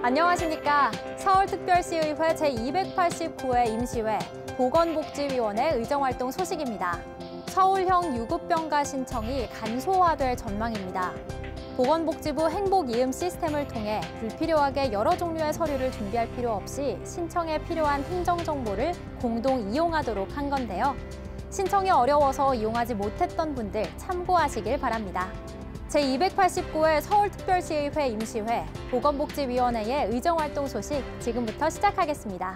안녕하십니까. 서울특별시의회 제289회 임시회 보건복지위원회 의정활동 소식입니다. 서울형 유급병가 신청이 간소화될 전망입니다. 보건복지부 행복이음 시스템을 통해 불필요하게 여러 종류의 서류를 준비할 필요 없이 신청에 필요한 행정정보를 공동 이용하도록 한 건데요. 신청이 어려워서 이용하지 못했던 분들 참고하시길 바랍니다. 제289회 서울특별시의회 임시회 보건복지위원회의 의정활동 소식 지금부터 시작하겠습니다.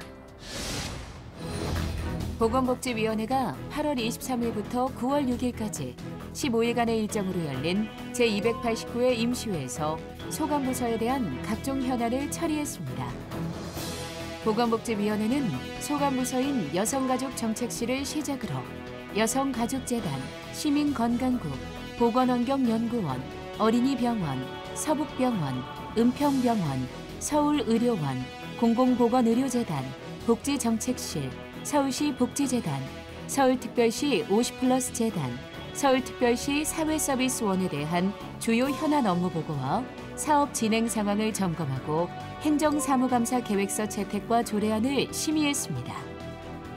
보건복지위원회가 8월 23일부터 9월 6일까지 15일간의 일정으로 열린 제289회 임시회에서 소관부서에 대한 각종 현안을 처리했습니다. 보건복지위원회는 소관부서인 여성가족정책실을 시작으로 여성가족재단, 시민건강국, 보건환경연구원, 어린이병원, 서북병원, 은평병원, 서울의료원, 공공보건의료재단, 복지정책실, 서울시 복지재단, 서울특별시 50+ 재단, 서울특별시 사회서비스원에 대한 주요 현안 업무 보고와 사업 진행 상황을 점검하고 행정사무감사 계획서 채택과 조례안을 심의했습니다.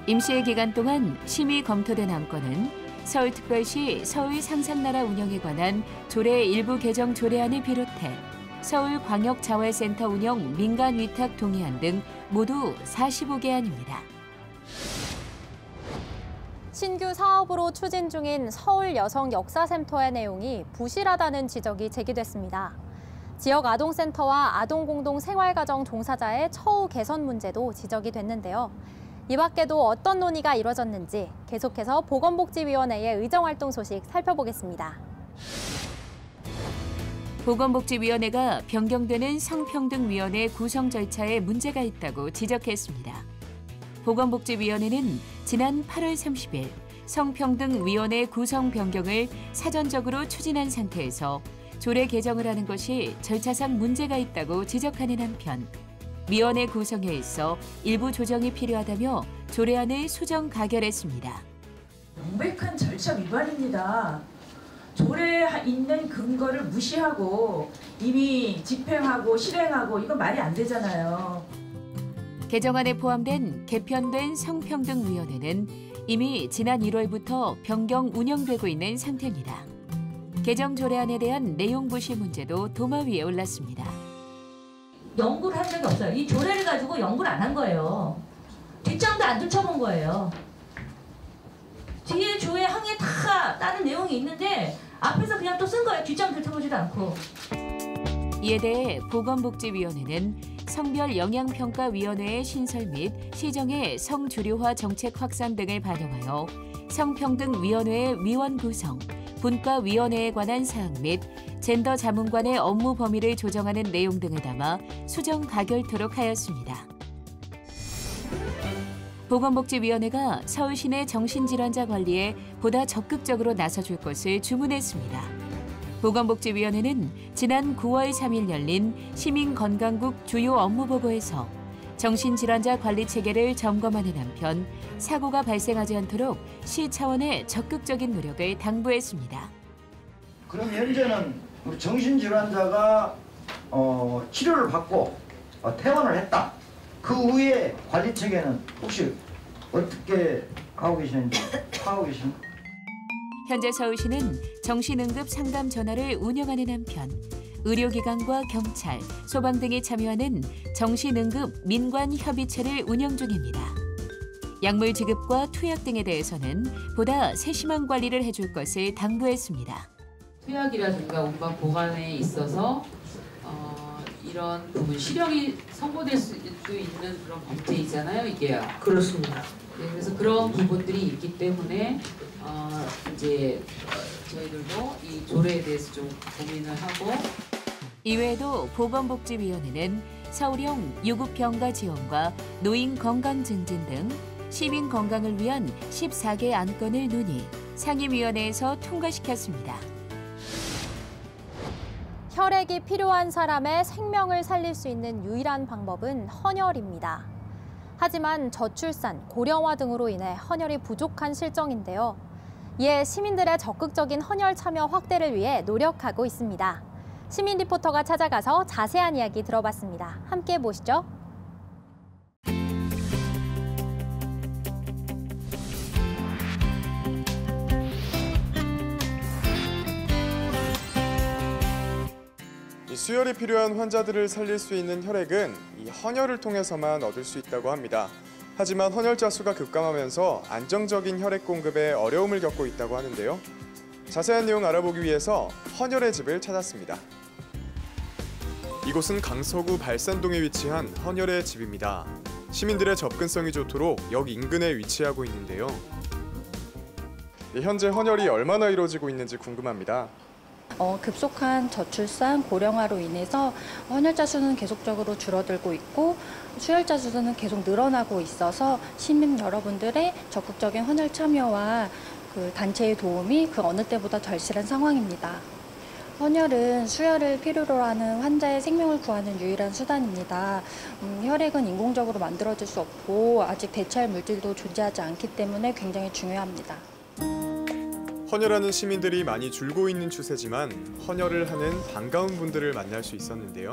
임시회 기간 동안 심의 검토된 안건은 서울특별시 서울상상나라 운영에 관한 조례 일부 개정 조례안을 비롯해 서울광역자활센터 운영 민간위탁 동의안 등 모두 45개안입니다. 신규 사업으로 추진 중인 서울여성역사센터의 내용이 부실하다는 지적이 제기됐습니다. 지역 아동센터와 아동공동생활가정 종사자의 처우 개선 문제도 지적이 됐는데요. 이 밖에도 어떤 논의가 이뤄졌는지 계속해서 보건복지위원회의 의정활동 소식 살펴보겠습니다. 보건복지위원회가 변경되는 성평등위원회 구성 절차에 문제가 있다고 지적했습니다. 보건복지위원회는 지난 8월 30일 성평등위원회 구성 변경을 사전적으로 추진한 상태에서 조례 개정을 하는 것이 절차상 문제가 있다고 지적하는 한편 위원회 구성에 있어 일부 조정이 필요하다며 조례안을 수정 가결했습니다. 명백한 절차 위반입니다. 조례에 있는 근거를 무시하고 이미 집행하고 실행하고 이거 말이 안 되잖아요. 개정안에 포함된 개편된 성평등위원회는 이미 지난 1월부터 변경 운영되고 있는 상태입니다. 개정 조례안에 대한 내용 부실 문제도 도마 위에 올랐습니다. 연구를 한 적이 없어요. 이 조례를 가지고 연구를 안 한 거예요. 뒷장도 안 들춰본 거예요. 뒤에 조례 항에 다 다른 내용이 있는데 앞에서 그냥 또 쓴 거예요. 뒷장 들춰보지도 않고. 이에 대해 보건복지위원회는 성별영향평가위원회의 신설 및 시정의 성주류화 정책 확산 등을 반영하여 성평등위원회의 위원 구성, 분과위원회에 관한 사항 및 젠더 자문관의 업무 범위를 조정하는 내용 등을 담아 수정 가결토록 하였습니다. 보건복지위원회가 서울시내 정신질환자 관리에 보다 적극적으로 나서줄 것을 주문했습니다. 보건복지위원회는 지난 9월 3일 열린 시민건강국 주요 업무보고에서 정신질환자 관리 체계를 점검하는 한편 사고가 발생하지 않도록 시 차원의 적극적인 노력을 당부했습니다. 그럼 현재는 우리 정신질환자가 치료를 받고 퇴원을 했다. 그 후에 관리 체계는 혹시 어떻게 하고 계시는지 파악하고 계십니까? 현재 서울시는 정신응급 상담 전화를 운영하는 한편 의료기관과 경찰, 소방 등이 참여하는 정신응급 민관협의체를 운영 중입니다. 약물 지급과 투약 등에 대해서는 보다 세심한 관리를 해줄 것을 당부했습니다. 투약이라든가 운반 보관에 있어서 이런 부분 실형이 선고될 수도 있는 그런 범죄이잖아요, 이게. 그렇습니다. 네, 그래서 그런 부분들이 있기 때문에 이제 저희들도 이 조례에 대해서 좀 고민을 하고. 이외에도 보건복지위원회는 서울형 유급병가 지원과 노인 건강 증진 등 시민 건강을 위한 14개 안건을 논의, 상임위원회에서 통과시켰습니다. 혈액이 필요한 사람의 생명을 살릴 수 있는 유일한 방법은 헌혈입니다. 하지만 저출산, 고령화 등으로 인해 헌혈이 부족한 실정인데요. 이에 시민들의 적극적인 헌혈 참여 확대를 위해 노력하고 있습니다. 시민 리포터가 찾아가서 자세한 이야기 들어봤습니다. 함께 보시죠. 이 수혈이 필요한 환자들을 살릴 수 있는 혈액은 이 헌혈을 통해서만 얻을 수 있다고 합니다. 하지만 헌혈자 수가 급감하면서 안정적인 혈액 공급에 어려움을 겪고 있다고 하는데요. 자세한 내용 알아보기 위해서 헌혈의 집을 찾았습니다. 이곳은 강서구 발산동에 위치한 헌혈의 집입니다. 시민들의 접근성이 좋도록 역 인근에 위치하고 있는데요. 현재 헌혈이 얼마나 이루어지고 있는지 궁금합니다. 급속한 저출산, 고령화로 인해서 헌혈자 수는 계속적으로 줄어들고 있고 수혈자 수는 계속 늘어나고 있어서 시민 여러분들의 적극적인 헌혈 참여와 그 단체의 도움이 그 어느 때보다 절실한 상황입니다. 헌혈은 수혈을 필요로 하는 환자의 생명을 구하는 유일한 수단입니다. 혈액은 인공적으로 만들어질 수 없고 아직 대체할 물질도 존재하지 않기 때문에 굉장히 중요합니다. 헌혈하는 시민들이 많이 줄고 있는 추세지만 헌혈을 하는 반가운 분들을 만날 수 있었는데요.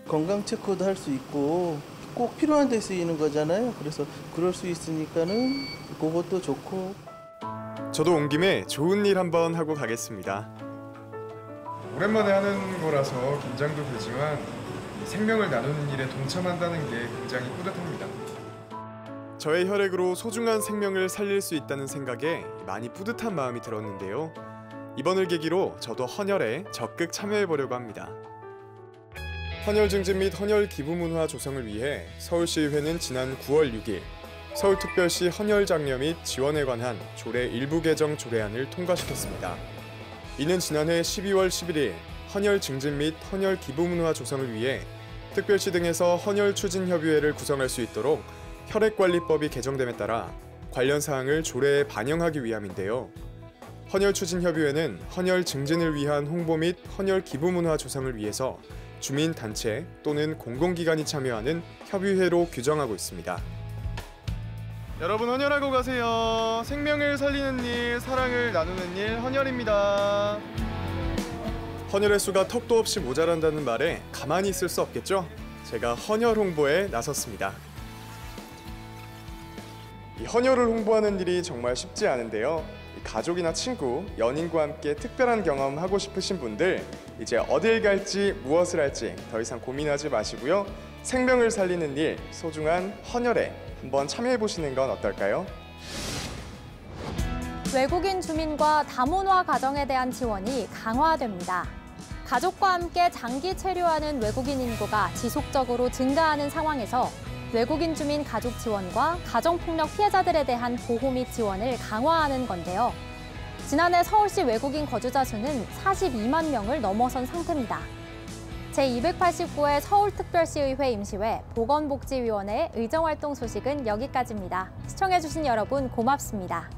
건강 체크도 할 수 있고 꼭 필요한 데 쓰이는 거잖아요. 그래서 그럴 수 있으니까는 그것도 좋고. 저도 온 김에 좋은 일 한번 하고 가겠습니다. 오랜만에 하는 거라서 긴장도 되지만 생명을 나누는 일에 동참한다는 게 굉장히 뿌듯합니다. 저의 혈액으로 소중한 생명을 살릴 수 있다는 생각에 많이 뿌듯한 마음이 들었는데요. 이번을 계기로 저도 헌혈에 적극 참여해보려고 합니다. 헌혈 증진 및 헌혈 기부 문화 조성을 위해 서울시의회는 지난 9월 6일 서울특별시 헌혈 장려 및 지원에 관한 조례 일부 개정 조례안을 통과시켰습니다. 이는 지난해 12월 11일 헌혈 증진 및 헌혈 기부 문화 조성을 위해 특별시 등에서 헌혈 추진 협의회를 구성할 수 있도록 혈액관리법이 개정됨에 따라 관련 사항을 조례에 반영하기 위함인데요. 헌혈 추진 협의회는 헌혈 증진을 위한 홍보 및 헌혈 기부 문화 조성을 위해서 주민 단체 또는 공공기관이 참여하는 협의회로 규정하고 있습니다. 여러분 헌혈하고 가세요. 생명을 살리는 일, 사랑을 나누는 일 헌혈입니다. 헌혈의 수가 턱도 없이 모자란다는 말에 가만히 있을 수 없겠죠? 제가 헌혈 홍보에 나섰습니다. 이 헌혈을 홍보하는 일이 정말 쉽지 않은데요. 가족이나 친구, 연인과 함께 특별한 경험 하고 싶으신 분들 이제 어딜 갈지 무엇을 할지 더 이상 고민하지 마시고요. 생명을 살리는 일, 소중한 헌혈에 한번 참여해보시는 건 어떨까요? 외국인 주민과 다문화 가정에 대한 지원이 강화됩니다. 가족과 함께 장기 체류하는 외국인 인구가 지속적으로 증가하는 상황에서 외국인 주민 가족 지원과 가정폭력 피해자들에 대한 보호 및 지원을 강화하는 건데요. 지난해 서울시 외국인 거주자 수는 42만 명을 넘어선 상태입니다. 제289회 서울특별시의회 임시회 보건복지위원회 의정활동 소식은 여기까지입니다. 시청해주신 여러분 고맙습니다.